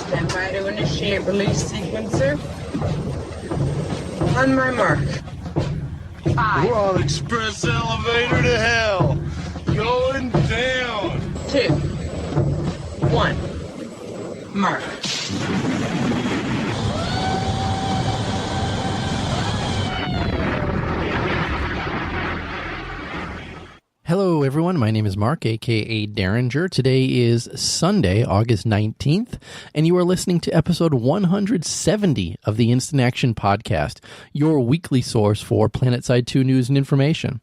Stand by to initiate release sequencer. On my mark. 5. We're on express elevator to hell. Going down. 2. 1. Mark. Hello, everyone. My name is Mark, a.k.a. Derringer. Today is Sunday, August 19th, and you are listening to episode 170 of the Instant Action Podcast, your weekly source for Planetside 2 news and information.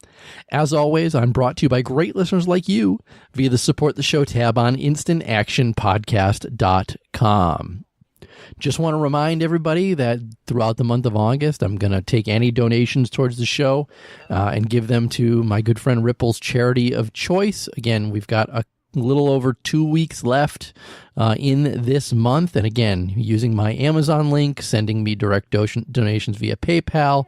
As always, I'm brought to you by great listeners like you via the Support the Show tab on instantactionpodcast.com. Just want to remind everybody that throughout the month of August, I'm going to take any donations towards the show and give them to my good friend Ripple's charity of choice. Again, we've got a little over 2 weeks left in this month. And again, using my Amazon link, sending me direct donations via PayPal,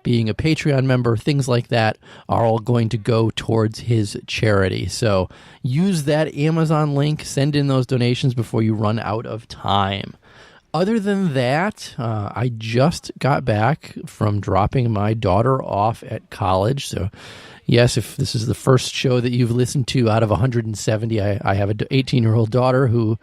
being a Patreon member, things like that are all going to go towards his charity. So use that Amazon link, send in those donations before you run out of time. Other than that, I just got back from dropping my daughter off at college. So, yes, if this is the first show that you've listened to out of 170, I have an 18-year-old daughter who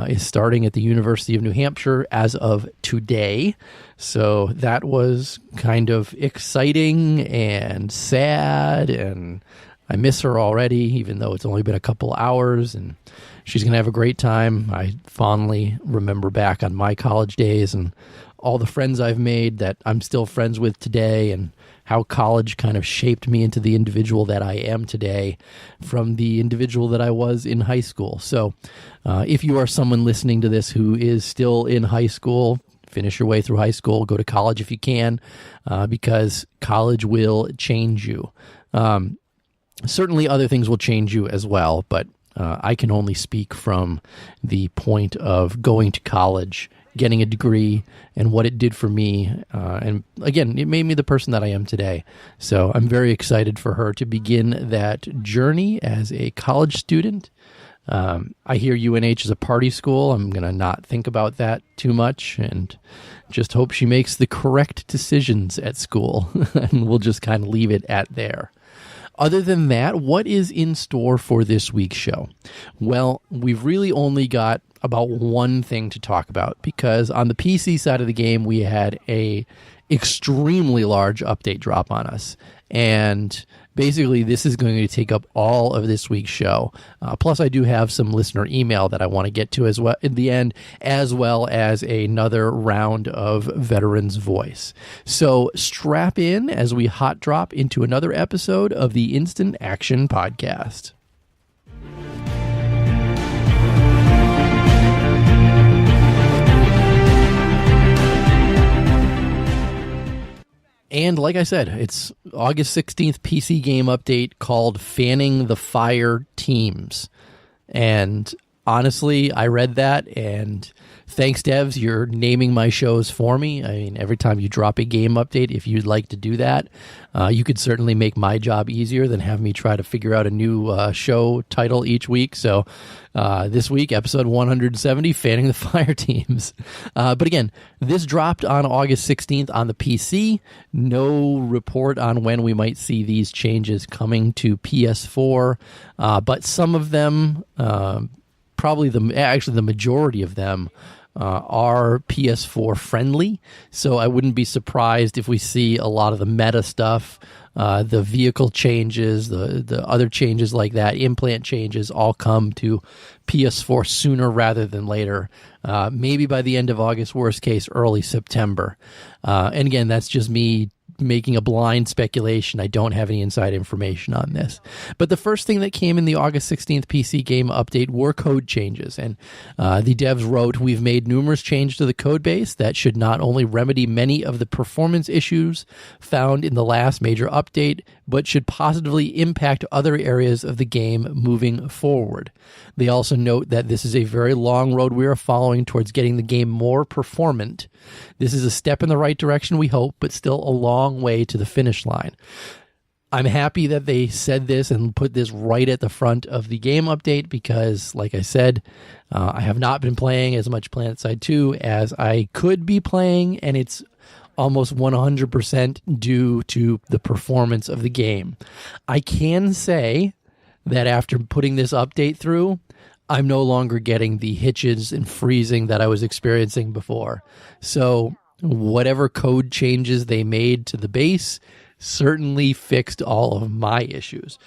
is starting at the University of New Hampshire as of today. So that was kind of exciting and sad, and I miss her already, even though it's only been a couple hours, and she's going to have a great time. I fondly remember back on my college days and all the friends I've made that I'm still friends with today, and how college kind of shaped me into the individual that I am today from the individual that I was in high school. So if you are someone listening to this who is still in high school, finish your way through high school, go to college if you can, because college will change you. Certainly other things will change you as well, but I can only speak from the point of going to college, getting a degree, and what it did for me. And again, it made me the person that I am today. So I'm very excited for her to begin that journey as a college student. I hear UNH is a party school. I'm going to not think about that too much and just hope she makes the correct decisions at school. And we'll just kind of leave it at there. Other than that, what is in store for this week's show? Well, we've really only got about one thing to talk about, because on the PC side of the game, we had a extremely large update drop on us. And basically, this is going to take up all of this week's show. Plus, I do have some listener email that I want to get to as well in the end, as well as another round of Veterans Voice. So strap in as we hot drop into another episode of the Instant Action Podcast. And like I said, it's August 16th PC game update called Fanning the Fire Teams. And honestly, I read that, and thanks, devs, you're naming my shows for me. I mean, every time you drop a game update, if you'd like to do that, you could certainly make my job easier than have me try to figure out a new show title each week. So this week, episode 170, Fanning the Fire Teams. But again, this dropped on August 16th on the PC. No report on when we might see these changes coming to PS4, but some of them, probably the majority of them, are PS4 friendly, so I wouldn't be surprised if we see a lot of the meta stuff, the vehicle changes, the other changes like that, implant changes, all come to PS4 sooner rather than later. Maybe by the end of August, worst case, early September. And again, that's just me making a blind speculation. I don't have any inside information on this. But the first thing that came in the August 16th PC game update were code changes. And the devs wrote, "We've made numerous changes to the code base that should not only remedy many of the performance issues found in the last major update, but should positively impact other areas of the game moving forward." They also note that this is a very long road we are following towards getting the game more performant. This is a step in the right direction, we hope, but still a long way to the finish line. I'm happy that they said this and put this right at the front of the game update because, like I said, I have not been playing as much Planetside 2 as I could be playing, and it's almost 100% due to the performance of the game. I can say that after putting this update through, I'm no longer getting the hitches and freezing that I was experiencing before. So whatever code changes they made to the base certainly fixed all of my issues,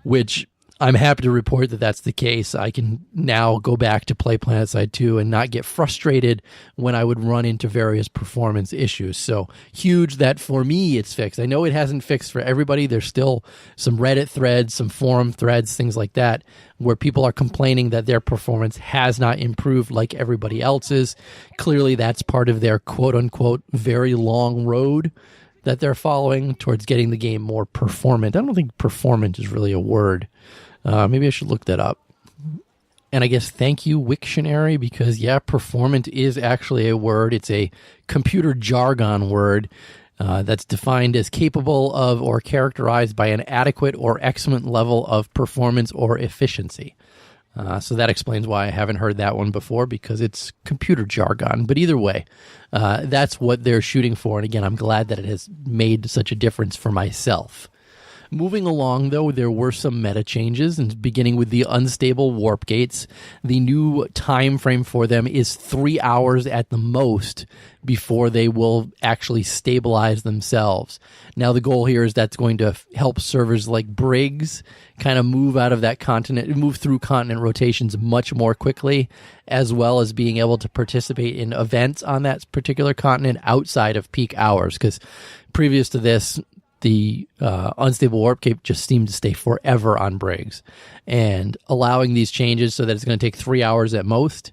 which I'm happy to report that that's the case. I can now go back to play Planetside 2 and not get frustrated when I would run into various performance issues. So huge that for me it's fixed. I know it hasn't fixed for everybody. There's still some Reddit threads, some forum threads, things like that, where people are complaining that their performance has not improved like everybody else's. Clearly that's part of their quote-unquote very long road that they're following towards getting the game more performant. I don't think performant is really a word. Maybe I should look that up. And I guess thank you, Wiktionary, because, yeah, performant is actually a word. It's a computer jargon word that's defined as capable of or characterized by an adequate or excellent level of performance or efficiency. So that explains why I haven't heard that one before, because it's computer jargon. But either way, that's what they're shooting for. And again, I'm glad that it has made such a difference for myself. Moving along, though, there were some meta changes, and beginning with the unstable warp gates, the new time frame for them is 3 hours at the most before they will actually stabilize themselves. Now, the goal here is that's going to help servers like Briggs kind of move out of that continent, move through continent rotations much more quickly, as well as being able to participate in events on that particular continent outside of peak hours, because previous to this, the unstable warp gate just seemed to stay forever on Briggs. And allowing these changes so that it's going to take 3 hours at most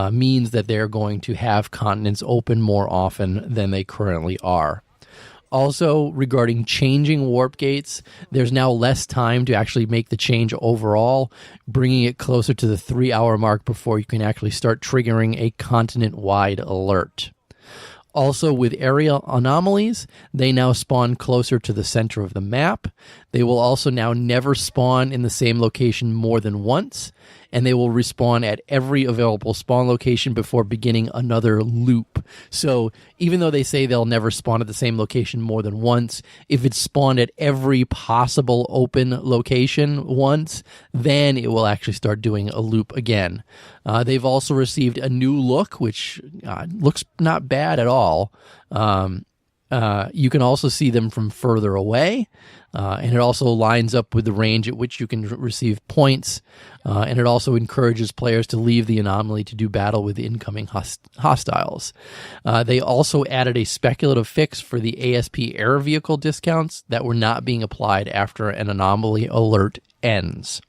means that they're going to have continents open more often than they currently are. Also, regarding changing warp gates, there's now less time to actually make the change overall, bringing it closer to the 3 hour mark before you can actually start triggering a continent-wide alert. Also, with area anomalies, they now spawn closer to the center of the map. They will also now never spawn in the same location more than once, and they will respawn at every available spawn location before beginning another loop. So even though they say they'll never spawn at the same location more than once, if it's spawned at every possible open location once, then it will actually start doing a loop again. They've also received a new look, which looks not bad at all. You can also see them from further away, and it also lines up with the range at which you can receive points, and it also encourages players to leave the anomaly to do battle with incoming hostiles. They also added a speculative fix for the ASP air vehicle discounts that were not being applied after an anomaly alert ends.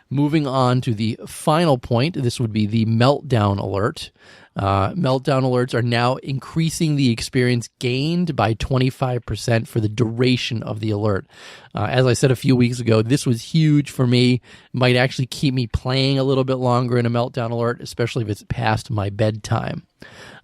Moving on to the final point, this would be the meltdown alert. Meltdown alerts are now increasing the experience gained by 25% for the duration of the alert. As I said a few weeks ago, this was huge for me. Might actually keep me playing a little bit longer in a meltdown alert, especially if it's past my bedtime.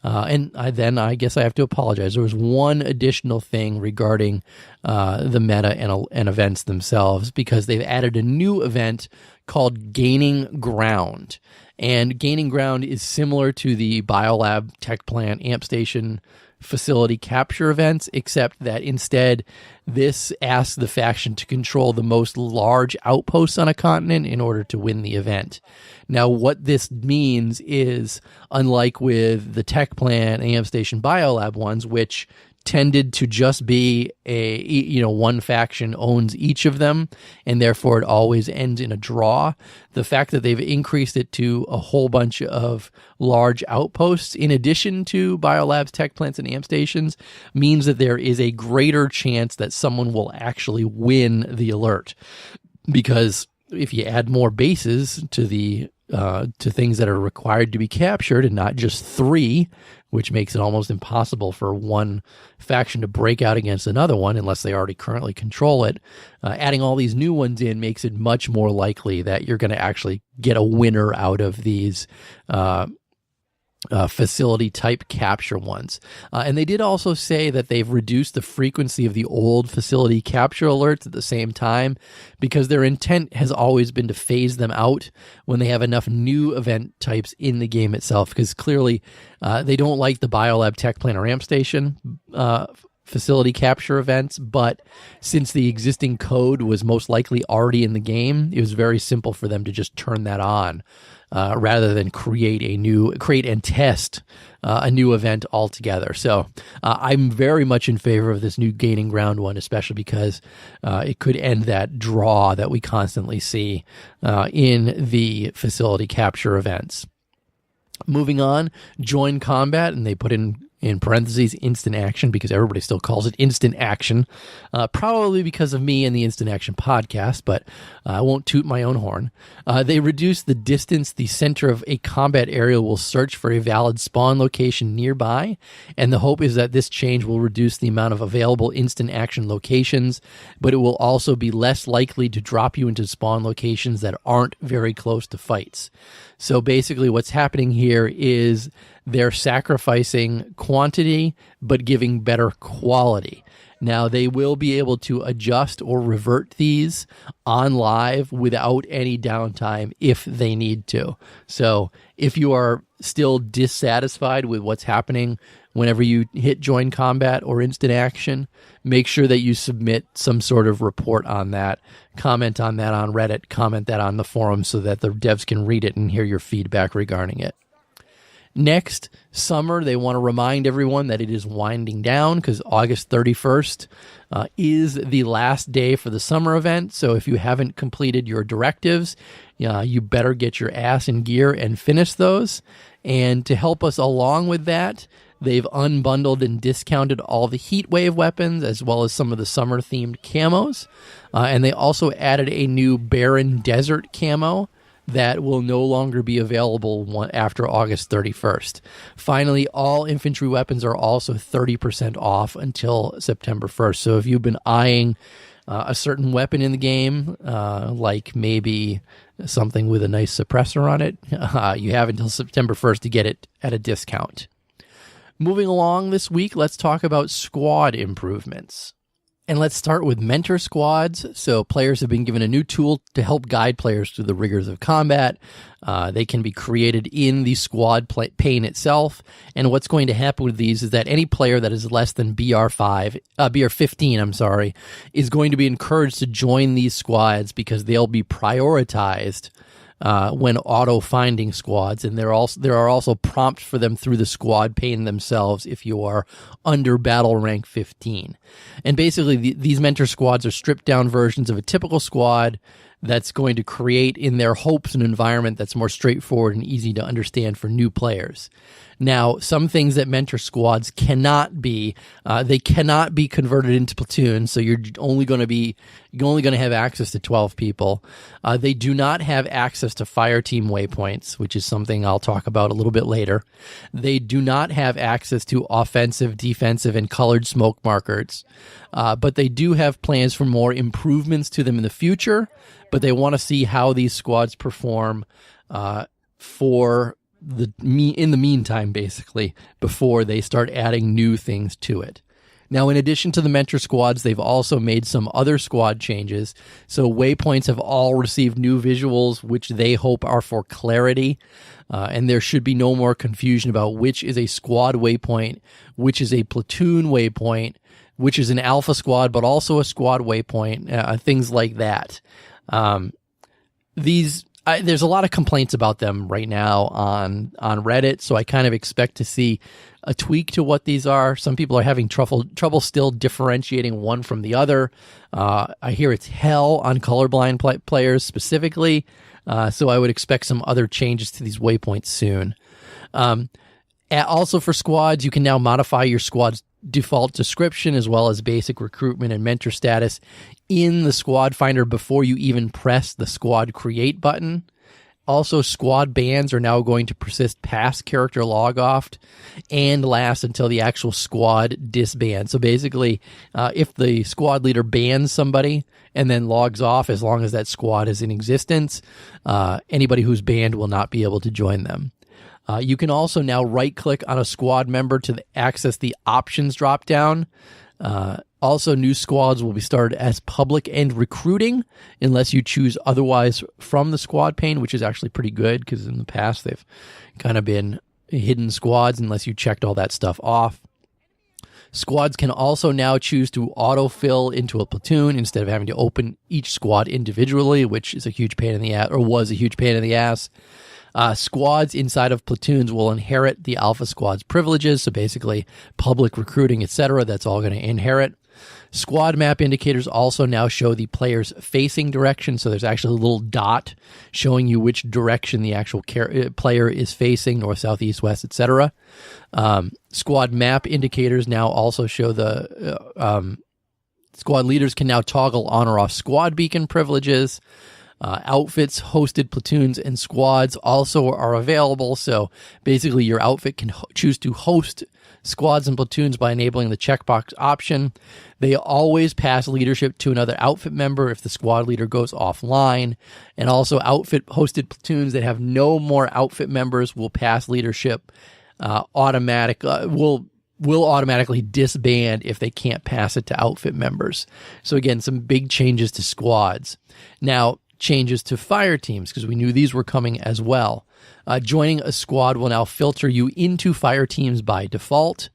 And I guess I have to apologize. There was one additional thing regarding the meta and events themselves, because they've added a new event called Gaining Ground. And Gaining Ground is similar to the Biolab, Tech Plant, Amp Station facility capture events, except that instead this asks the faction to control the most large outposts on a continent in order to win the event. Now, what this means is, unlike with the Tech Plant, Amp Station, Biolab ones, which tended to just be one faction owns each of them, and therefore it always ends in a draw. The fact that they've increased it to a whole bunch of large outposts in addition to Biolabs, Tech Plants, and Amp Stations means that there is a greater chance that someone will actually win the alert. Because if you add more bases to the to things that are required to be captured, and not just 3, which makes it almost impossible for one faction to break out against another one unless they already currently control it. Adding all these new ones in makes it much more likely that you're going to actually get a winner out of these facility type capture ones. And they did also say that they've reduced the frequency of the old facility capture alerts at the same time, because their intent has always been to phase them out when they have enough new event types in the game itself, because clearly they don't like the Biolab Tech Plant Ramp Station facility capture events, but since the existing code was most likely already in the game, it was very simple for them to just turn that on. Rather than create and test a new event altogether. So I'm very much in favor of this new gaining ground one, especially because it could end that draw that we constantly see in the facility capture events. Moving on, join combat, and they put in parentheses instant action because everybody still calls it instant action, probably because of me and the Instant Action podcast, but I won't toot my own horn. They reduce the distance the center of a combat area will search for a valid spawn location nearby, and the hope is that this change will reduce the amount of available instant action locations, but it will also be less likely to drop you into spawn locations that aren't very close to fights. So basically what's happening here is they're sacrificing quantity but giving better quality. Now, they will be able to adjust or revert these on live without any downtime if they need to. So if you are still dissatisfied with what's happening whenever you hit join combat or instant action, make sure that you submit some sort of report on that, comment on that on Reddit, comment that on the forum so that the devs can read it and hear your feedback regarding it. Next, summer, they want to remind everyone that it is winding down because August 31st is the last day for the summer event. So if you haven't completed your directives, you better get your ass in gear and finish those. And to help us along with that, they've unbundled and discounted all the Heatwave weapons as well as some of the summer-themed camos. And they also added a new Barren Desert camo that will no longer be available after August 31st. Finally, all infantry weapons are also 30% off until September 1st. So if you've been eyeing a certain weapon in the game, like maybe something with a nice suppressor on it, you have until September 1st to get it at a discount. Moving along this week, let's talk about squad improvements. And let's start with mentor squads. So players have been given a new tool to help guide players through the rigors of combat. They can be created in the squad pane itself. And what's going to happen with these is that any player that is less than BR15, is going to be encouraged to join these squads because they'll be prioritized when auto-finding squads, and there are also prompts for them through the squad pane themselves if you are under battle rank 15. And basically, these mentor squads are stripped-down versions of a typical squad that's going to create in their hopes an environment that's more straightforward and easy to understand for new players. Now, some things that mentor squads cannot be, they cannot be converted into platoons, so you're only going to have access to 12 people. They do not have access to fire team waypoints, which is something I'll talk about a little bit later. They do not have access to offensive, defensive, and colored smoke markers, but they do have plans for more improvements to them in the future, but they want to see how these squads perform in the meantime, basically, before they start adding new things to it. Now, in addition to the mentor squads, they've also made some other squad changes. So waypoints have all received new visuals, which they hope are for clarity. And there should be no more confusion about which is a squad waypoint, which is a platoon waypoint, which is an alpha squad, but also a squad waypoint, things like that. There's a lot of complaints about them right now on Reddit, so I kind of expect to see a tweak to what these are. Some people are having trouble still differentiating one from the other. I hear it's hell on colorblind players specifically, so I would expect some other changes to these waypoints soon. Also for squads, you can now modify your squad's default description as well as basic recruitment and mentor status in the squad finder before you even press the squad create button. Also, squad bans are now going to persist past character log off and last until the actual squad disband. So basically, if the squad leader bans somebody and then logs off, as long as that squad is in existence, anybody who's banned will not be able to join them. You can also now right-click on a squad member to access the options drop-down. Also, new squads will be started as public and recruiting unless you choose otherwise from the squad pane, which is actually pretty good because in the past they've kind of been hidden squads unless you checked all that stuff off. Squads can also now choose to autofill into a platoon instead of having to open each squad individually, which is a huge pain in the ass, or was a huge pain in the ass. Squads inside of platoons will inherit the alpha squad's privileges, so basically public recruiting, etc. That's all going to inherit. Squad map indicators also now show the player's facing direction, so there's actually a little dot showing you which direction the actual player is facing, north, south, east, west, etc. Squad map indicators now also show the squad leaders can now toggle on or off squad beacon privileges. Outfits, hosted platoons, and squads also are available. So basically your outfit can choose to host squads and platoons by enabling the checkbox option. They always pass leadership to another outfit member if the squad leader goes offline. And also outfit hosted platoons that have no more outfit members will pass leadership will automatically disband if they can't pass it to outfit members. So again, some big changes to squads. Now, changes to fire teams, because we knew these were coming as well. Joining a squad will now filter you into fire teams by default.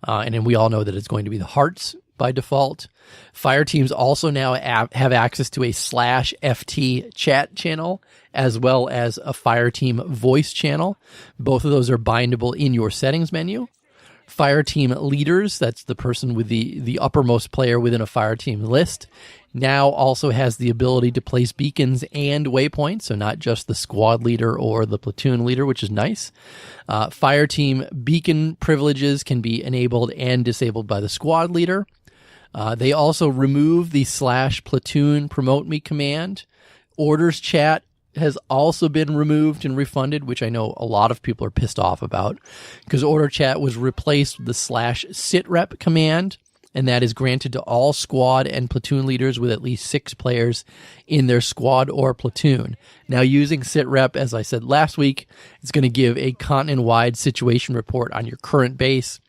And then we all know that it's going to be the hearts by default. Fire teams also now have access to a /FT chat channel as well as a fire team voice channel. Both of those are bindable in your settings menu. Fire team leaders, that's the person with the uppermost player within a fire team list, now also has the ability to place beacons and waypoints, so not just the squad leader or the platoon leader, which is nice. Fire team beacon privileges can be enabled and disabled by the squad leader. They also remove the /platoon promote me command. Orders chat has also been removed and refunded, which I know a lot of people are pissed off about, because order chat was replaced with the /sitrep command, and that is granted to all squad and platoon leaders with at least 6 players in their squad or platoon. Now, using sitrep, as I said last week, it's going to give a continent-wide situation report on your current base.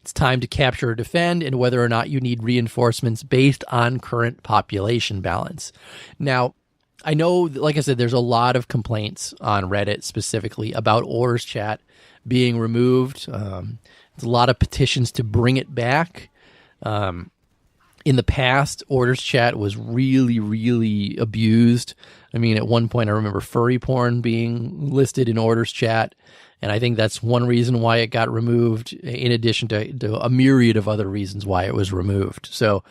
It's time to capture or defend, and whether or not you need reinforcements based on current population balance. Now, I know, like I said, there's a lot of complaints on Reddit specifically about orders chat being removed. There's a lot of petitions to bring it back. In the past, orders chat was really, really abused. I mean, at one point, I remember furry porn being listed in orders chat, and I think that's one reason why it got removed, in addition to a myriad of other reasons why it was removed. So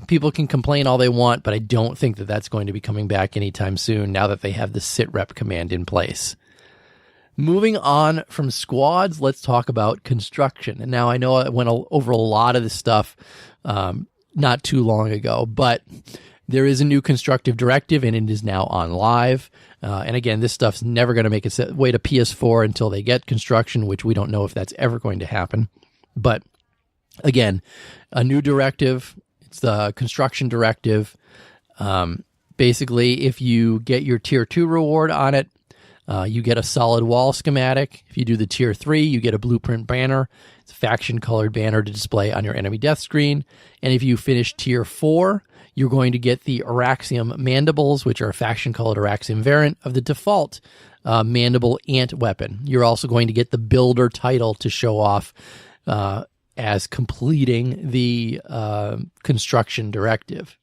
people can complain all they want, but I don't think that that's going to be coming back anytime soon now that they have the sitrep command in place. Moving on from squads, let's talk about construction. And now I know I went over a lot of this stuff not too long ago, but there is a new constructive directive, and it is now on live. And again, this stuff's never going to make its way to PS4 until they get construction, which we don't know if that's ever going to happen. But again, a new directive. It's the construction directive. Basically, if you get your tier 2 reward on it, you get a solid wall schematic. If you do the tier 3, you get a blueprint banner. It's a faction colored banner to display on your enemy death screen. And if you finish tier 4, you're going to get the Araxium mandibles, which are a faction colored Araxium variant of the default mandible ant weapon. You're also going to get the builder title to show off as completing the construction directive.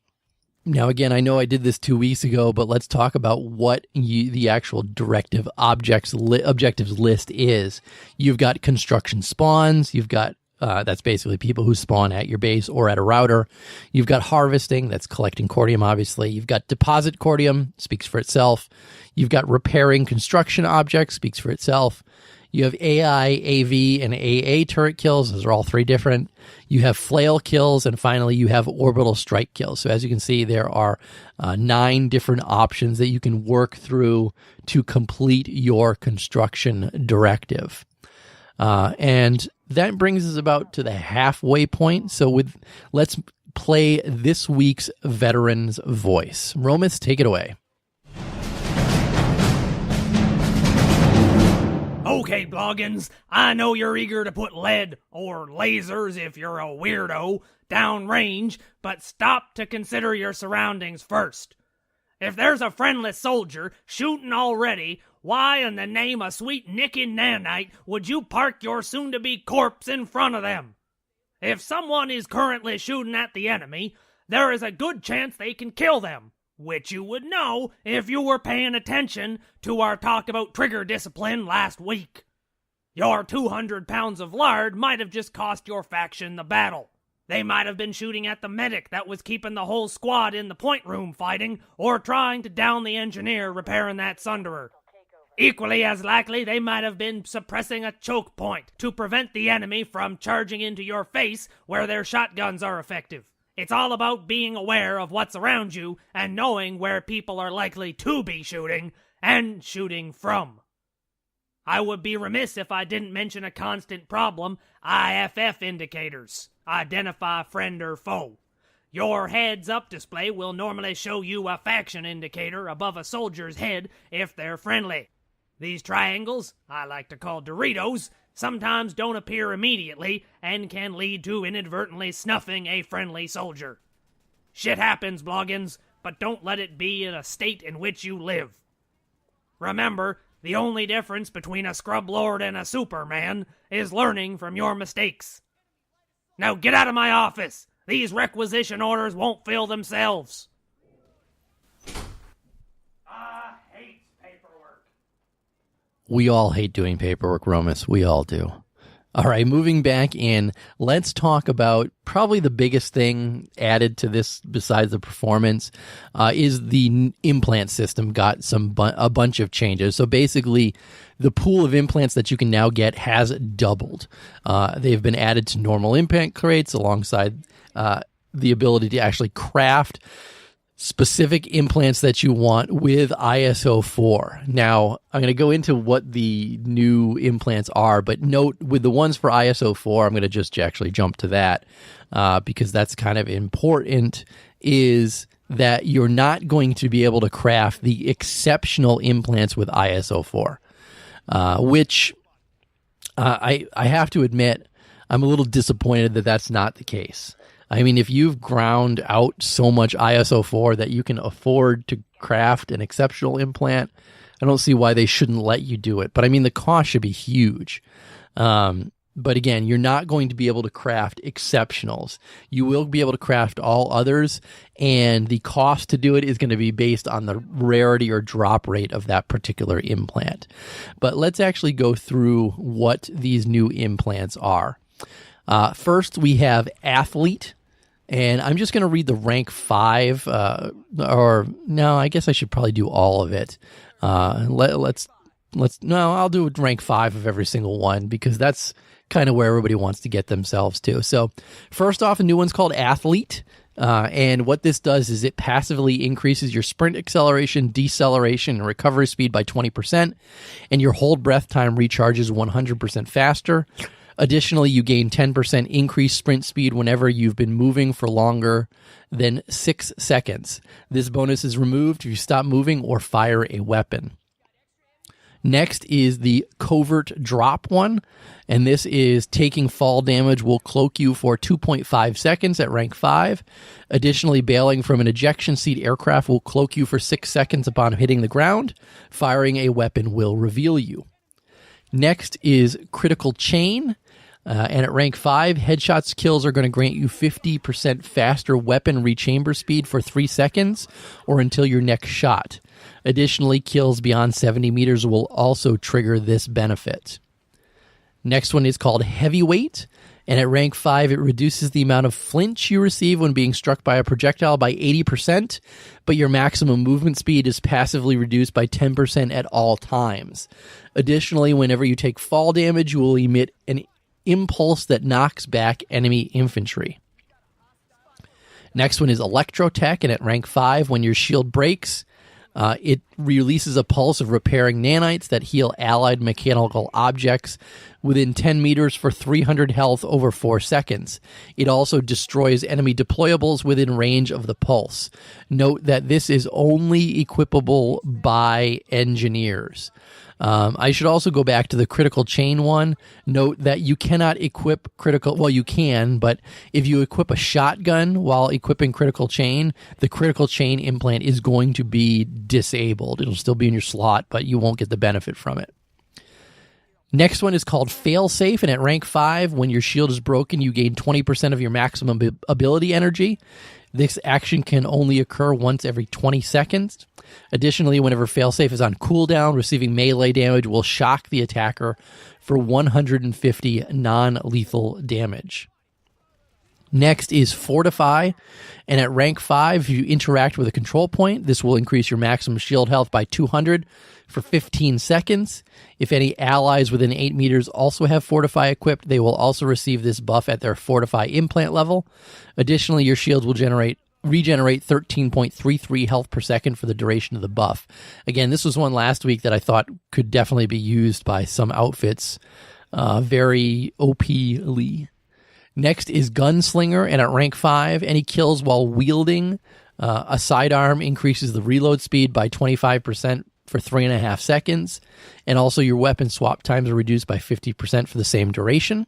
Now, again, I know I did this 2 weeks ago, but let's talk about what the actual directive objectives list is. You've got construction spawns. You've got that's basically people who spawn at your base or at a router. You've got harvesting. That's collecting cordium, obviously. You've got deposit cordium. Speaks for itself. You've got repairing construction objects. Speaks for itself. You have AI, AV, and AA turret kills. Those are all 3 different. You have flail kills, and finally you have orbital strike kills. So as you can see, there are 9 different options that you can work through to complete your construction directive. And that brings us about to the halfway point. So let's play this week's veteran's voice. Romus, take it away. Okay, Bloggins, I know you're eager to put lead, or lasers if you're a weirdo, downrange, but stop to consider your surroundings first. If there's a friendless soldier shooting already, why in the name of sweet Nicky Nanite would you park your soon-to-be corpse in front of them? If someone is currently shooting at the enemy, there is a good chance they can kill them, which you would know if you were paying attention to our talk about trigger discipline last week. Your 200 pounds of lard might have just cost your faction the battle. They might have been shooting at the medic that was keeping the whole squad in the point room fighting, or trying to down the engineer repairing that sunderer. Equally as likely, they might have been suppressing a choke point to prevent the enemy from charging into your face where their shotguns are effective. It's all about being aware of what's around you and knowing where people are likely to be shooting and shooting from. I would be remiss if I didn't mention a constant problem, IFF indicators. Identify friend or foe. Your heads-up display will normally show you a faction indicator above a soldier's head if they're friendly. These triangles, I like to call Doritos, sometimes don't appear immediately and can lead to inadvertently snuffing a friendly soldier. Shit happens, Bloggins, but don't let it be in a state in which you live. Remember, the only difference between a scrub lord and a superman is learning from your mistakes. Now get out of my office! These requisition orders won't fill themselves. I hate paperwork. We all hate doing paperwork, Romus. We all do. All right, moving back in, let's talk about probably the biggest thing added to this besides the performance is the implant system got a bunch of changes. So basically, the pool of implants that you can now get has doubled. They've been added to normal implant crates alongside the ability to actually craft specific implants that you want with ISO 4. Now, I'm going to go into what the new implants are, but note with the ones for ISO 4, I'm going to just actually jump to that because that's kind of important, is that you're not going to be able to craft the exceptional implants with ISO 4, which I have to admit, I'm a little disappointed that that's not the case. I mean, if you've ground out so much ISO 4 that you can afford to craft an exceptional implant, I don't see why they shouldn't let you do it. But I mean, the cost should be huge. But again, you're not going to be able to craft exceptionals. You will be able to craft all others, and the cost to do it is going to be based on the rarity or drop rate of that particular implant. But let's actually go through what these new implants are. First, we have Athlete. And I'm just going to read the rank 5, or no, I guess I should probably do all of it. I'll do rank 5 of every single one because that's kind of where everybody wants to get themselves to. So first off, a new one's called Athlete. And what this does is it passively increases your sprint acceleration, deceleration, and recovery speed by 20%, and your hold breath time recharges 100% faster. Additionally, you gain 10% increased sprint speed whenever you've been moving for longer than 6 seconds. This bonus is removed if you stop moving or fire a weapon. Next is the Covert Drop one, and this is taking fall damage will cloak you for 2.5 seconds at rank 5. Additionally, bailing from an ejection seat aircraft will cloak you for 6 seconds upon hitting the ground. Firing a weapon will reveal you. Next is Critical Chain. And at rank 5, headshots kills are going to grant you 50% faster weapon rechamber speed for 3 seconds or until your next shot. Additionally, kills beyond 70 meters will also trigger this benefit. Next one is called Heavyweight. And at rank 5, it reduces the amount of flinch you receive when being struck by a projectile by 80%, but your maximum movement speed is passively reduced by 10% at all times. Additionally, whenever you take fall damage, you will emit an impulse that knocks back enemy infantry. Next one is Electrotech, and at rank 5, when your shield breaks, it releases a pulse of repairing nanites that heal allied mechanical objects within 10 meters for 300 health over 4 seconds. It also destroys enemy deployables within range of the pulse. Note that this is only equipable by engineers. I should also go back to the critical chain one. Note that you cannot equip critical, well, you can, but if you equip a shotgun while equipping critical chain, the critical chain implant is going to be disabled. It'll still be in your slot, but you won't get the benefit from it. Next one is called Failsafe, and at rank 5, when your shield is broken, you gain 20% of your maximum ability energy. This action can only occur once every 20 seconds. Additionally, whenever Failsafe is on cooldown, receiving melee damage will shock the attacker for 150 non-lethal damage. Next is Fortify, and at rank 5, if you interact with a control point, this will increase your maximum shield health by 200 for 15 seconds. If any allies within 8 meters also have Fortify equipped, they will also receive this buff at their Fortify implant level. Additionally, your shields will regenerate 13.33 health per second for the duration of the buff. Again, this was one last week that I thought could definitely be used by some outfits very OP-ly. Next is Gunslinger, and at rank 5, any kills while wielding a sidearm increases the reload speed by 25% for 3.5 seconds, and also your weapon swap times are reduced by 50% for the same duration.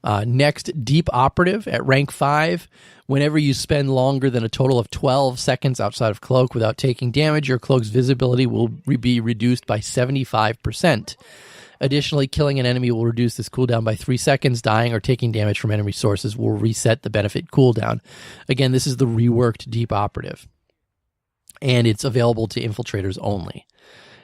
Next, Deep Operative, at rank 5, whenever you spend longer than a total of 12 seconds outside of cloak without taking damage, your cloak's visibility will be reduced by 75%. Additionally, killing an enemy will reduce this cooldown by 3 seconds. Dying or taking damage from enemy sources will reset the benefit cooldown. Again, this is the reworked Deep Operative, and it's available to infiltrators only.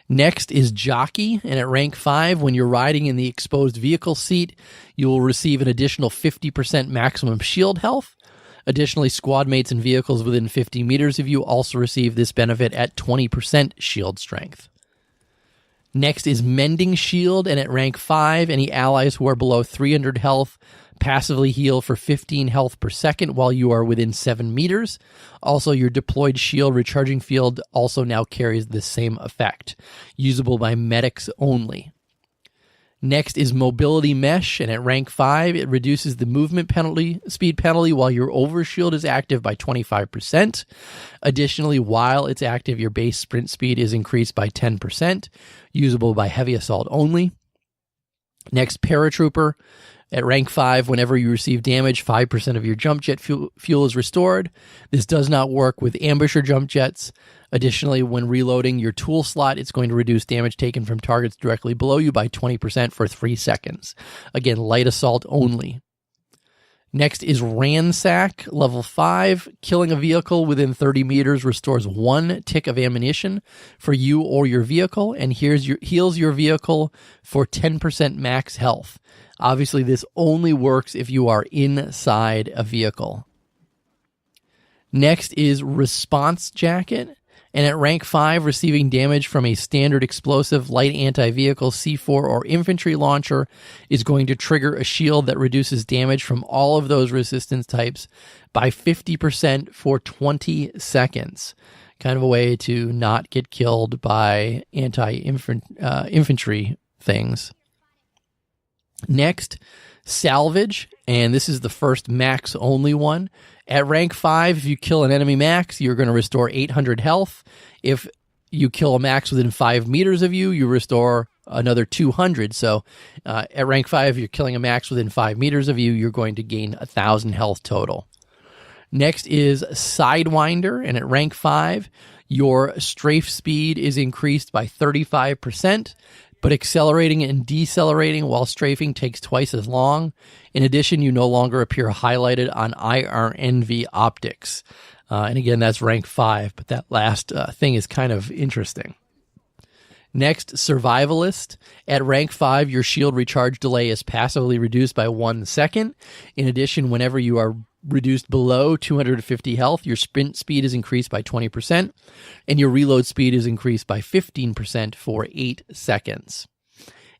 Next is Jockey, and at rank 5, when you're riding in the exposed vehicle seat, you will receive an additional 50% maximum shield health. Additionally, squad mates and vehicles within 50 meters of you also receive this benefit at 20% shield strength. Next is Mending Shield, and at rank 5, any allies who are below 300 health passively heal for 15 health per second while you are within 7 meters. Also, your deployed shield recharging field also now carries the same effect, usable by medics only. Next is Mobility Mesh, and at rank 5, it reduces the movement speed penalty while your overshield is active by 25%. Additionally, while it's active, your base sprint speed is increased by 10%, usable by heavy assault only. Next, Paratrooper. At rank 5, whenever you receive damage, 5% of your jump jet fuel is restored. This does not work with ambusher jump jets. Additionally, when reloading your tool slot, it's going to reduce damage taken from targets directly below you by 20% for 3 seconds. Again, light assault only. Next is Ransack, level 5. Killing a vehicle within 30 meters restores 1 tick of ammunition for you or your vehicle, and heals your vehicle for 10% max health. Obviously, this only works if you are inside a vehicle. Next is Response Jacket, and at rank 5, receiving damage from a standard explosive, light anti-vehicle, C4, or infantry launcher is going to trigger a shield that reduces damage from all of those resistance types by 50% for 20 seconds. Kind of a way to not get killed by anti-infantry things. Next, Salvage, and this is the first max only one. At rank 5, if you kill an enemy max, you're going to restore 800 health. If you kill a max within 5 meters of you, you restore another 200. So at rank 5, if you're killing a max within 5 meters of you, you're going to gain 1,000 health total. Next is Sidewinder, and at rank 5, your strafe speed is increased by 35%. But accelerating and decelerating while strafing takes twice as long. In addition, you no longer appear highlighted on IRNV optics. And again, that's rank 5, but that last thing is kind of interesting. Next, Survivalist. At rank 5, your shield recharge delay is passively reduced by 1 second. In addition, whenever you are reduced below 250 health, your sprint speed is increased by 20%, and your reload speed is increased by 15% for 8 seconds.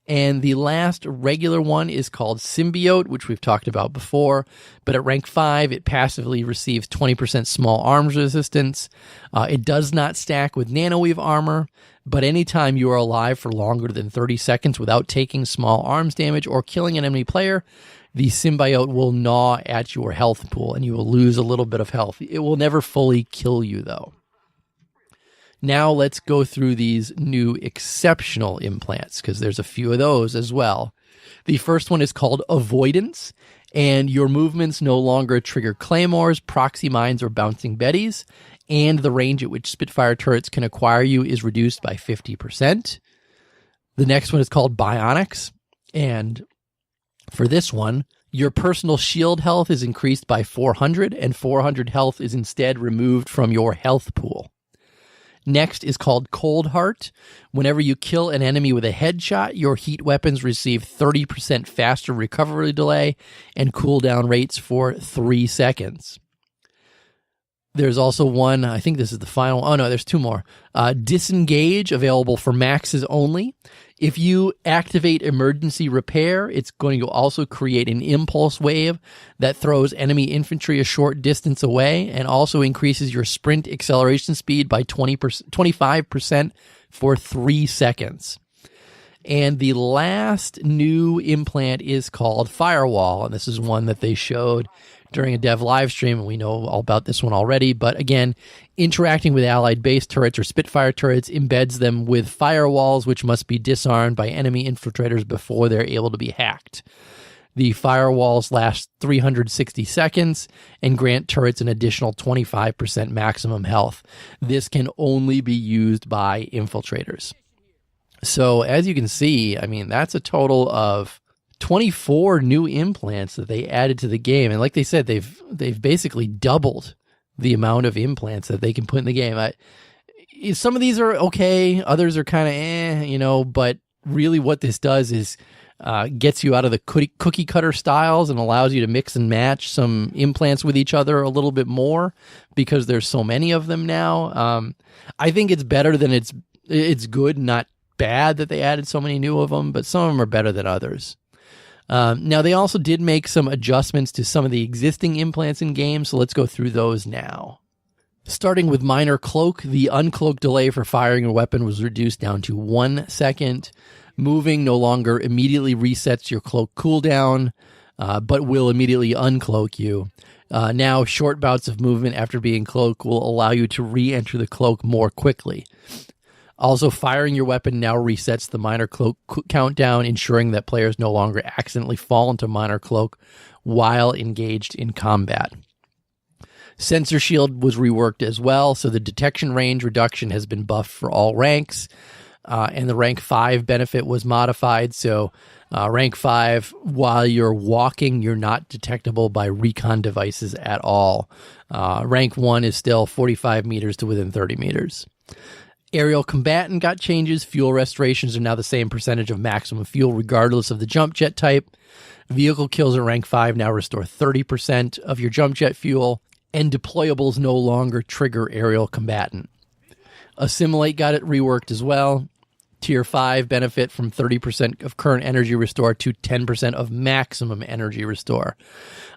And the last regular one is called Symbiote, which we've talked about before, but at rank 5, it passively receives 20% small arms resistance. It does not stack with nanoweave armor, but anytime you are alive for longer than 30 seconds without taking small arms damage or killing an enemy player, the symbiote will gnaw at your health pool, and you will lose a little bit of health. It will never fully kill you, though. Now let's go through these new exceptional implants, because there's a few of those as well. The first one is called Avoidance, and your movements no longer trigger claymores, proxy mines, or bouncing betties, and the range at which Spitfire turrets can acquire you is reduced by 50%. The next one is called Bionics, and for this one, your personal shield health is increased by 400, and 400 health is instead removed from your health pool. Next is called Cold Heart. Whenever you kill an enemy with a headshot, your heat weapons receive 30% faster recovery delay and cooldown rates for 3 seconds. There's also one, I think this is the final. Oh no, there's two more. Disengage, available for maxes only. If you activate emergency repair, it's going to also create an impulse wave that throws enemy infantry a short distance away and also increases your sprint acceleration speed by 25% for 3 seconds. And the last new implant is called Firewall, and this is one that they showed during a dev live stream, and we know all about this one already. But again, interacting with allied base turrets or Spitfire turrets embeds them with firewalls, which must be disarmed by enemy infiltrators before they're able to be hacked. The firewalls last 360 seconds and grant turrets an additional 25% maximum health. This can only be used by infiltrators. So as you can see, I mean, that's a total of 24 new implants that they added to the game. And like they said, they've basically doubled the amount of implants that they can put in the game. Some of these are okay. Others are kind of but really what this does is gets you out of the cookie cutter styles and allows you to mix and match some implants with each other a little bit more because there's so many of them now. I think it's better than it's good, not bad that they added so many new of them, but some of them are better than others. Now, they also did make some adjustments to some of the existing implants in game, so let's go through those now. Starting with Minor Cloak, the uncloak delay for firing a weapon was reduced down to 1 second. Moving no longer immediately resets your cloak cooldown, but will immediately uncloak you. Now, short bouts of movement after being cloaked will allow you to re-enter the cloak more quickly. Also, firing your weapon now resets the Minor Cloak countdown, ensuring that players no longer accidentally fall into Minor Cloak while engaged in combat. Sensor Shield was reworked as well, so the detection range reduction has been buffed for all ranks, and the rank 5 benefit was modified, so rank 5, while you're walking, you're not detectable by recon devices at all. Rank 1 is still 45 meters to within 30 meters. Aerial combatant got changes. Fuel restorations are now the same percentage of maximum fuel regardless of the jump jet type. Vehicle kills at rank 5 now restore 30% of your jump jet fuel, and deployables no longer trigger aerial combatant. Assimilate got it reworked as well. Tier 5 benefit from 30% of current energy restore to 10% of maximum energy restore.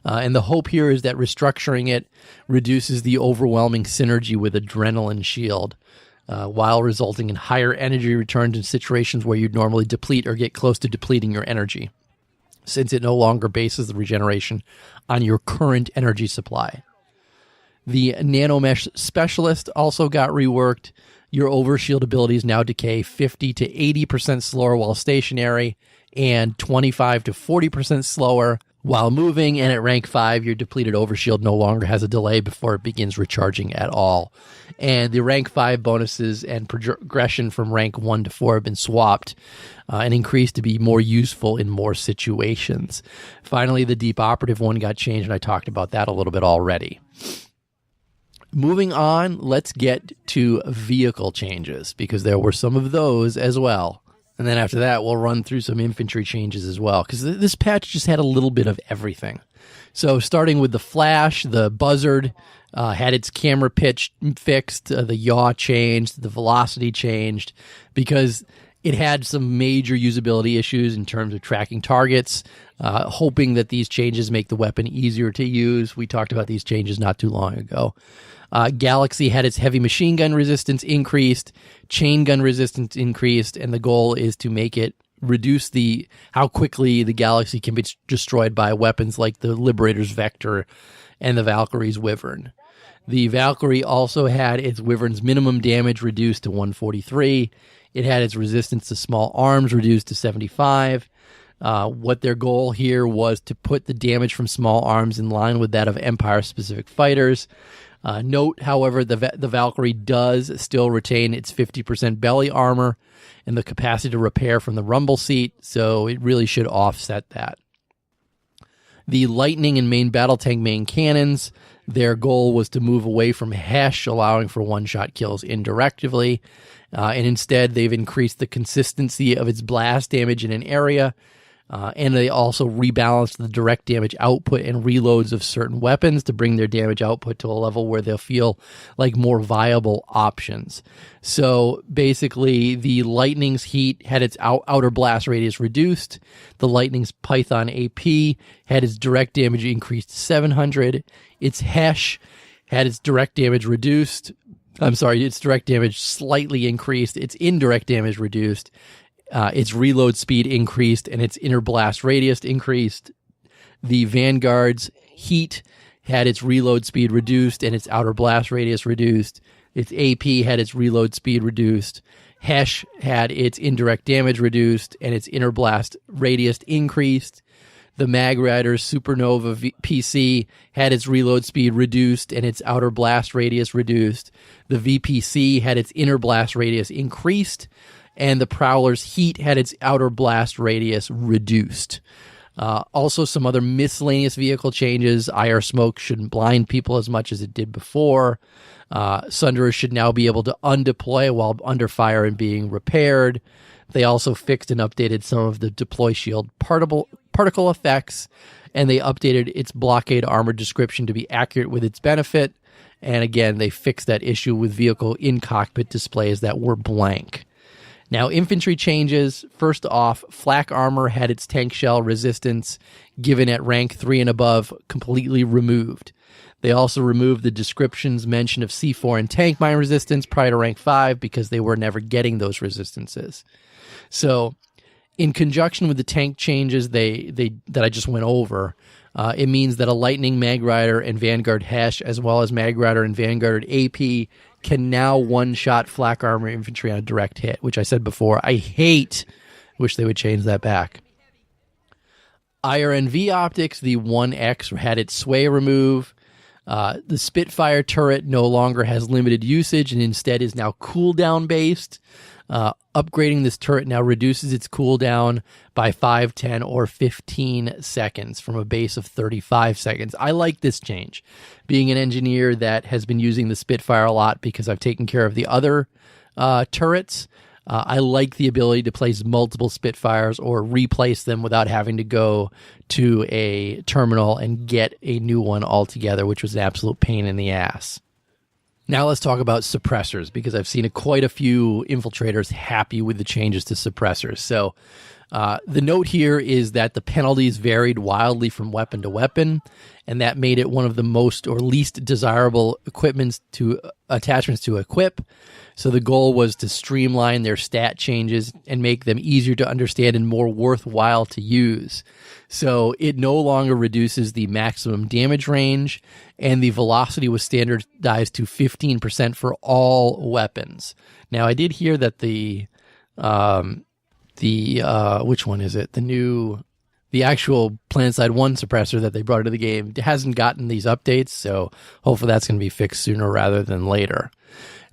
And the hope here is that restructuring it reduces the overwhelming synergy with Adrenaline Shield, while resulting in higher energy returns in situations where you'd normally deplete or get close to depleting your energy, since it no longer bases the regeneration on your current energy supply. The Nanomesh Specialist also got reworked. Your overshield abilities now decay 50 to 80% slower while stationary and 25 to 40% slower while moving, and at rank 5, your depleted overshield no longer has a delay before it begins recharging at all. And the rank 5 bonuses and progression from rank 1 to 4 have been swapped and increased to be more useful in more situations. Finally, the Deep Operative one got changed, and I talked about that a little bit already. Moving on, let's get to vehicle changes, because there were some of those as well. And then after that, we'll run through some infantry changes as well, because this patch just had a little bit of everything. So starting with the Flash, the Buzzard had its camera pitch fixed, the yaw changed, the velocity changed, because it had some major usability issues in terms of tracking targets, hoping that these changes make the weapon easier to use. We talked about these changes not too long ago. Galaxy had its heavy machine gun resistance increased, chain gun resistance increased, and the goal is to make it reduce how quickly the Galaxy can be destroyed by weapons like the Liberator's Vector and the Valkyrie's Wyvern. The Valkyrie also had its Wyvern's minimum damage reduced to 143. It had its resistance to small arms reduced to 75. What their goal here was to put the damage from small arms in line with that of Empire-specific fighters. Note, however, the Valkyrie does still retain its 50% belly armor and the capacity to repair from the rumble seat, so it really should offset that. The Lightning and main battle tank main cannons, their goal was to move away from Hesh, allowing for one-shot kills indirectly, and instead they've increased the consistency of its blast damage in an area, and they also rebalanced the direct damage output and reloads of certain weapons to bring their damage output to a level where they'll feel like more viable options. So basically, the Lightning's heat had its outer blast radius reduced. The Lightning's Python AP had its direct damage increased to 700. Its Hesh had its direct damage reduced. Its direct damage slightly increased. Its indirect damage reduced. Its reload speed increased and its inner blast radius increased. The Vanguard's heat had its reload speed reduced and its outer blast radius reduced. Its AP had its reload speed reduced. Hesh had its indirect damage reduced and its inner blast radius increased. The Mag Rider's Supernova PC had its reload speed reduced and its outer blast radius reduced. The VPC had its inner blast radius increased, and the Prowler's heat had its outer blast radius reduced. Also, some other miscellaneous vehicle changes. IR smoke shouldn't blind people as much as it did before. Sunderers should now be able to undeploy while under fire and being repaired. They also fixed and updated some of the deploy shield particle effects, and they updated its blockade armor description to be accurate with its benefit. And again, they fixed that issue with vehicle in-cockpit displays that were blank. Now, infantry changes. First off, flak armor had its tank shell resistance given at rank 3 and above completely removed. They also removed the descriptions mention of C4 and tank mine resistance prior to rank 5 because they were never getting those resistances. So, in conjunction with the tank changes that I just went over, it means that a Lightning, Mag Rider, and Vanguard Hesh, as well as Mag Rider and Vanguard AP, can now one-shot flak armor infantry on a direct hit, which I said before. Wish they would change that back. IRNV optics, the 1X had its sway remove. The Spitfire turret no longer has limited usage and instead is now cooldown based. Upgrading this turret now reduces its cooldown by 5, 10, or 15 seconds from a base of 35 seconds. I like this change. Being an engineer that has been using the Spitfire a lot because I've taken care of the other turrets, I like the ability to place multiple Spitfires or replace them without having to go to a terminal and get a new one altogether, which was an absolute pain in the ass. Now let's talk about suppressors, because I've seen quite a few infiltrators happy with the changes to suppressors. So the note here is that the penalties varied wildly from weapon to weapon, and that made it one of the most or least desirable attachments to equip. So the goal was to streamline their stat changes and make them easier to understand and more worthwhile to use. So it no longer reduces the maximum damage range, and the velocity was standardized to 15% for all weapons. Now, I did hear that which one is it? The actual Planetside 1 suppressor that they brought into the game hasn't gotten these updates, so hopefully that's going to be fixed sooner rather than later.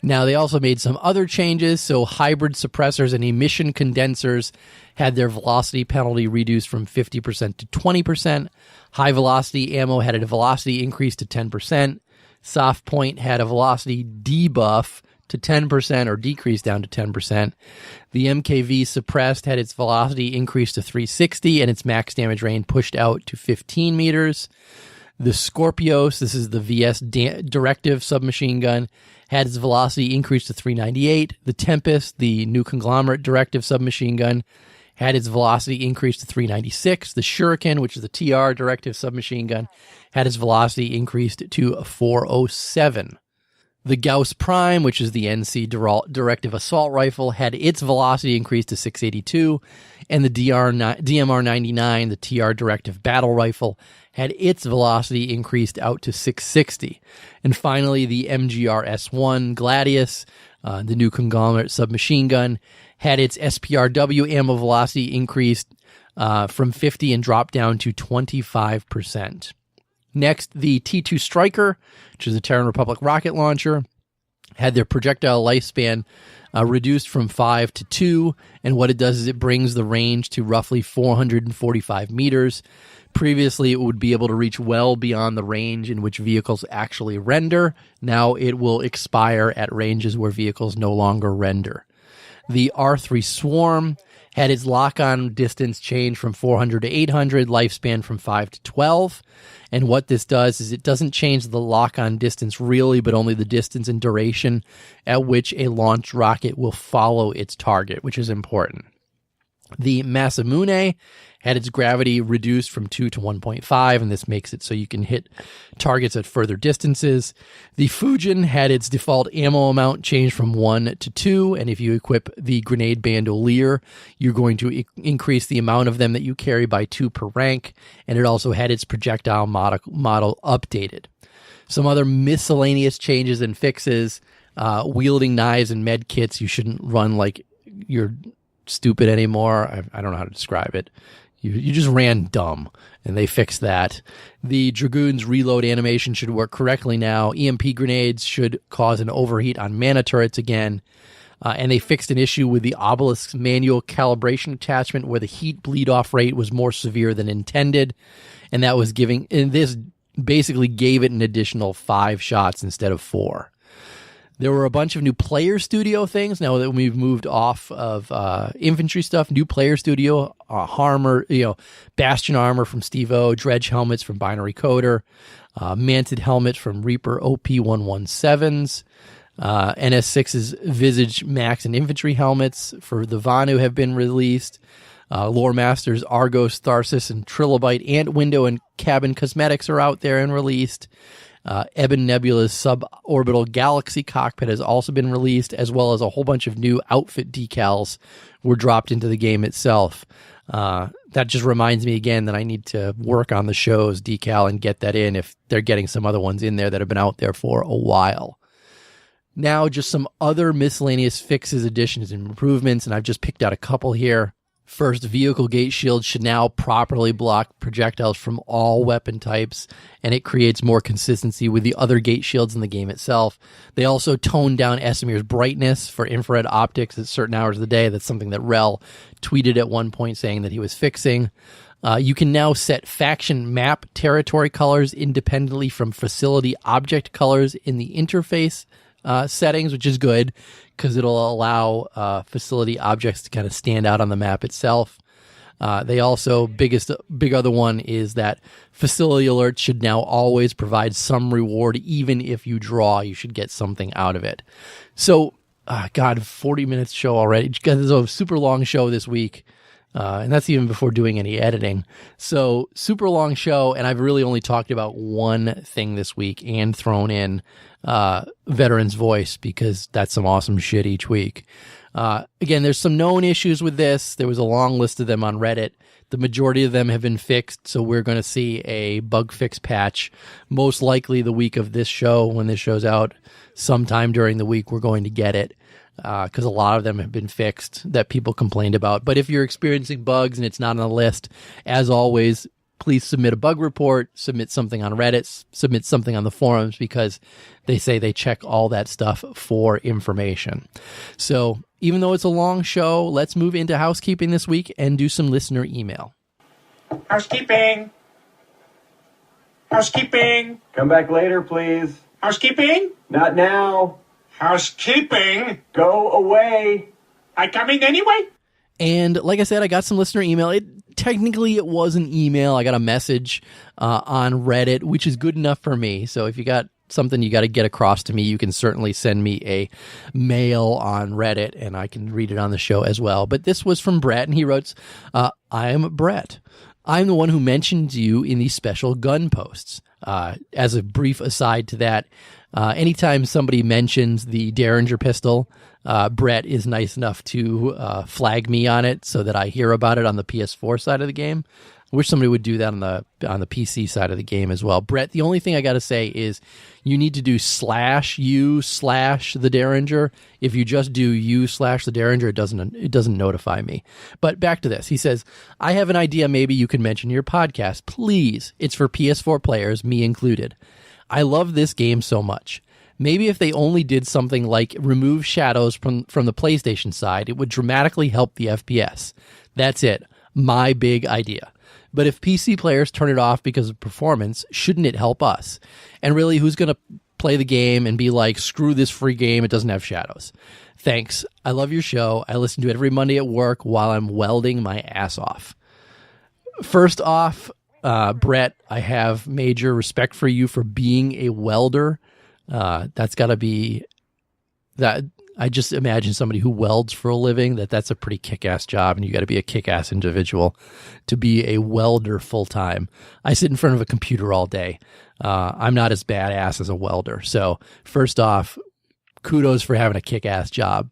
Now, they also made some other changes. So hybrid suppressors and emission condensers had their velocity penalty reduced from 50% to 20%. High velocity ammo had a velocity increase to 10%. Soft point had a velocity debuff to 10% or decrease down to 10%. The MKV suppressed had its velocity increased to 360 and its max damage range pushed out to 15 meters. The Scorpios, this is the VS directive submachine gun, had its velocity increased to 398. The Tempest, the new conglomerate directive submachine gun, had its velocity increased to 396. The Shuriken, which is the TR directive submachine gun, had its velocity increased to 407. The Gauss Prime, which is the NC directive assault rifle, had its velocity increased to 682, and the DMR-99, the TR directive battle rifle, had its velocity increased out to 660. And finally, the MGR-S1 Gladius, the new conglomerate submachine gun, had its SPRW ammo velocity increased from 50 and dropped down to 25%. Next, the T2 Striker, which is a Terran Republic rocket launcher, had their projectile lifespan reduced from 5 to 2, and what it does is it brings the range to roughly 445 meters. Previously, it would be able to reach well beyond the range in which vehicles actually render. Now it will expire at ranges where vehicles no longer render. The R3 Swarm had its lock-on distance change from 400 to 800, lifespan from 5 to 12. And what this does is it doesn't change the lock-on distance really, but only the distance and duration at which a launched rocket will follow its target, which is important. The Masamune had its gravity reduced from 2 to 1.5, and this makes it so you can hit targets at further distances. The Fujin had its default ammo amount changed from 1 to 2, and if you equip the grenade bandolier, you're going to increase the amount of them that you carry by 2 per rank, and it also had its projectile model updated. Some other miscellaneous changes and fixes, wielding knives and med kits, you shouldn't run like you're stupid anymore. I don't know how to describe it. You just ran dumb, and they fixed that. The Dragoon's reload animation should work correctly now. EMP grenades should cause an overheat on mana turrets again. And they fixed an issue with the Obelisk's manual calibration attachment where the heat bleed-off rate was more severe than intended. And that was and this basically gave it an additional 5 shots instead of 4. There were a bunch of new player studio things. Now that we've moved off of infantry stuff, new player studio, armor, Bastion armor from Steve-O, Dredge helmets from Binary Coder, manted helmet from Reaper OP117s, NS6's Visage Max and Infantry helmets for the Vanu have been released. Lore Masters, Argos, Tharsis, and Trilobite and window and cabin cosmetics are out there and released. Eben Nebula's suborbital galaxy cockpit has also been released, as well as a whole bunch of new outfit decals were dropped into the game itself. That just reminds me again that I need to work on the show's decal and get that in if they're getting some other ones in there that have been out there for a while. Now, just some other miscellaneous fixes, additions, and improvements, and I've just picked out a couple here. First, vehicle gate shields should now properly block projectiles from all weapon types, and it creates more consistency with the other gate shields in the game itself. They also toned down Esimir's brightness for infrared optics at certain hours of the day. That's something that Rel tweeted at one point saying that he was fixing. You can now set faction map territory colors independently from facility object colors in the interface settings, which is good because it'll allow facility objects to kind of stand out on the map itself. They also, big other one is that facility alerts should now always provide some reward. Even if you draw, you should get something out of it. So, 40 minutes show already. This is a super long show this week. And that's even before doing any editing. So super long show, and I've really only talked about one thing this week and thrown in Veteran's Voice because that's some awesome shit each week. Again, there's some known issues with this. There was a long list of them on Reddit. The majority of them have been fixed, so we're going to see a bug fix patch most likely the week of this show. When this show's out, sometime during the week, we're going to get it. Because a lot of them have been fixed that people complained about. But if you're experiencing bugs and it's not on the list, as always, please submit a bug report, submit something on Reddit, submit something on the forums, because they say they check all that stuff for information. So even though it's a long show, let's move into housekeeping this week and do some listener email. Housekeeping. Housekeeping. Come back later, please. Housekeeping. Not now. Housekeeping. Go away. I coming anyway? And like I said, I got some listener email. Technically, it was an email. I got a message on Reddit, which is good enough for me. So if you got something you got to get across to me, you can certainly send me a mail on Reddit, and I can read it on the show as well. But this was from Brett, and he wrote, I am Brett. I'm the one who mentioned you in these special gun posts. As a brief aside to that, anytime somebody mentions the Derringer pistol, Brett is nice enough to flag me on it so that I hear about it on the PS4 side of the game. I wish somebody would do that on the PC side of the game as well. Brett, the only thing I got to say is you need to do /u/the Derringer. If you just do u/the Derringer, it doesn't notify me. But back to this. He says, I have an idea maybe you can mention in your podcast. Please. It's for PS4 players, me included. I love this game so much. Maybe if they only did something like remove shadows from the PlayStation side, it would dramatically help the FPS. That's it. My big idea. But if PC players turn it off because of performance, shouldn't it help us? And really, who's going to play the game and be like, screw this free game, it doesn't have shadows? Thanks. I love your show. I listen to it every Monday at work while I'm welding my ass off. First off, Brett, I have major respect for you for being a welder. That's got to be that. I just imagine somebody who welds for a living, that's a pretty kick-ass job, and you got to be a kick-ass individual to be a welder full-time. I sit in front of a computer all day. I'm not as badass as a welder. So first off, kudos for having a kick-ass job.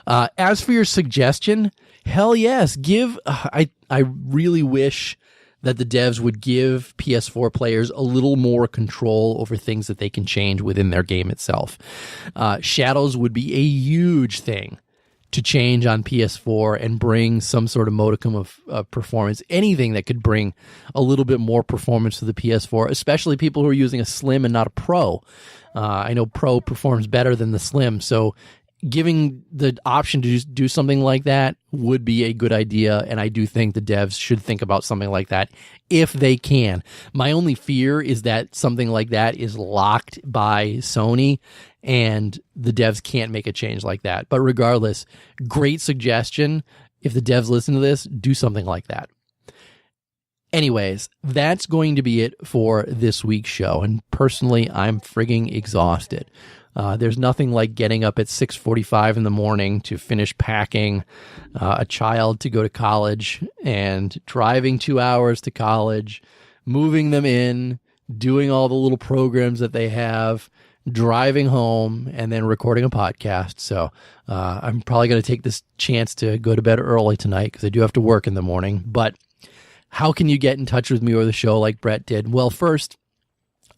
As for your suggestion, hell yes, I really wish that the devs would give PS4 players a little more control over things that they can change within their game itself. Shadows would be a huge thing to change on PS4 and bring some sort of modicum of performance. Anything that could bring a little bit more performance to the PS4, especially people who are using a Slim and not a Pro. I know Pro performs better than the Slim, so giving the option to just do something like that would be a good idea, and I do think the devs should think about something like that if they can. My only fear is that something like that is locked by Sony, and the devs can't make a change like that. But regardless, great suggestion. If the devs listen to this, do something like that. Anyways, that's going to be it for this week's show, and personally, I'm frigging exhausted. There's nothing like getting up at 6:45 in the morning to finish packing a child to go to college and driving 2 hours to college, moving them in, doing all the little programs that they have, driving home, and then recording a podcast. So I'm probably going to take this chance to go to bed early tonight because I do have to work in the morning. But how can you get in touch with me or the show like Brett did? Well, first,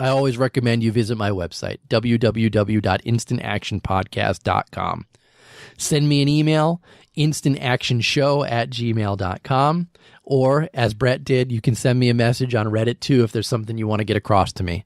I always recommend you visit my website, www.instantactionpodcast.com. Send me an email, instantactionshow@gmail.com. Or, as Brett did, you can send me a message on Reddit, too, if there's something you want to get across to me.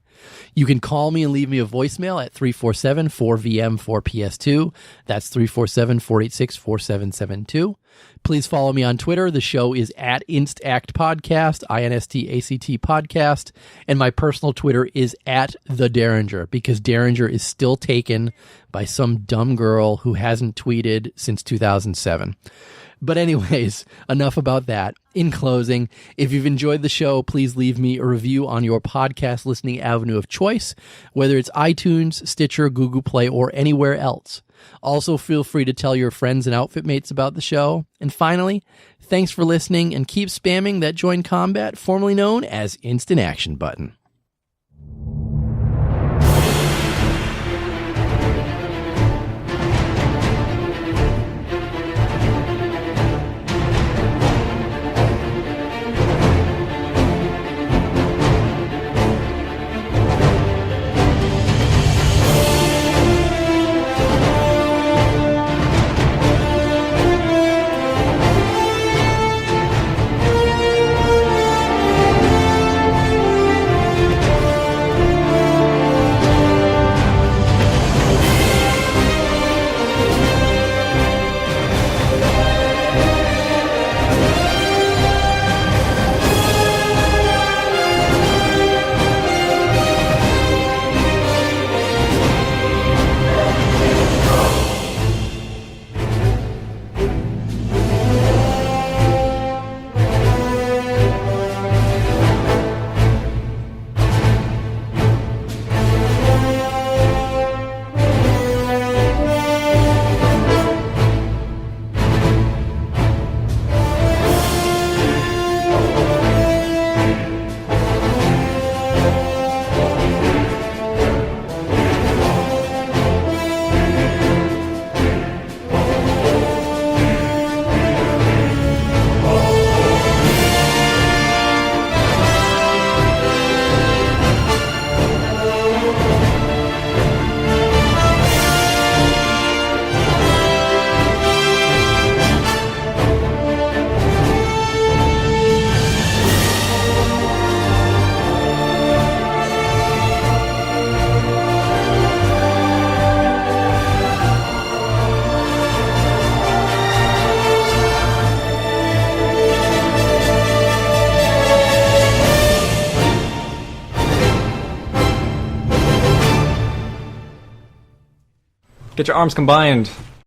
You can call me and leave me a voicemail at 347-4VM-4PS2. That's 347-486-4772. Please follow me on Twitter. The show is at InstActPodcast, INSTACT Podcast. And my personal Twitter is at The Derringer, because Derringer is still taken by some dumb girl who hasn't tweeted since 2007. But anyways, enough about that. In closing, if you've enjoyed the show, please leave me a review on your podcast listening avenue of choice, whether it's iTunes, Stitcher, Google Play, or anywhere else. Also, feel free to tell your friends and outfit mates about the show. And finally, thanks for listening, and keep spamming that Join Combat, formerly known as Instant Action button. Get your arms combined.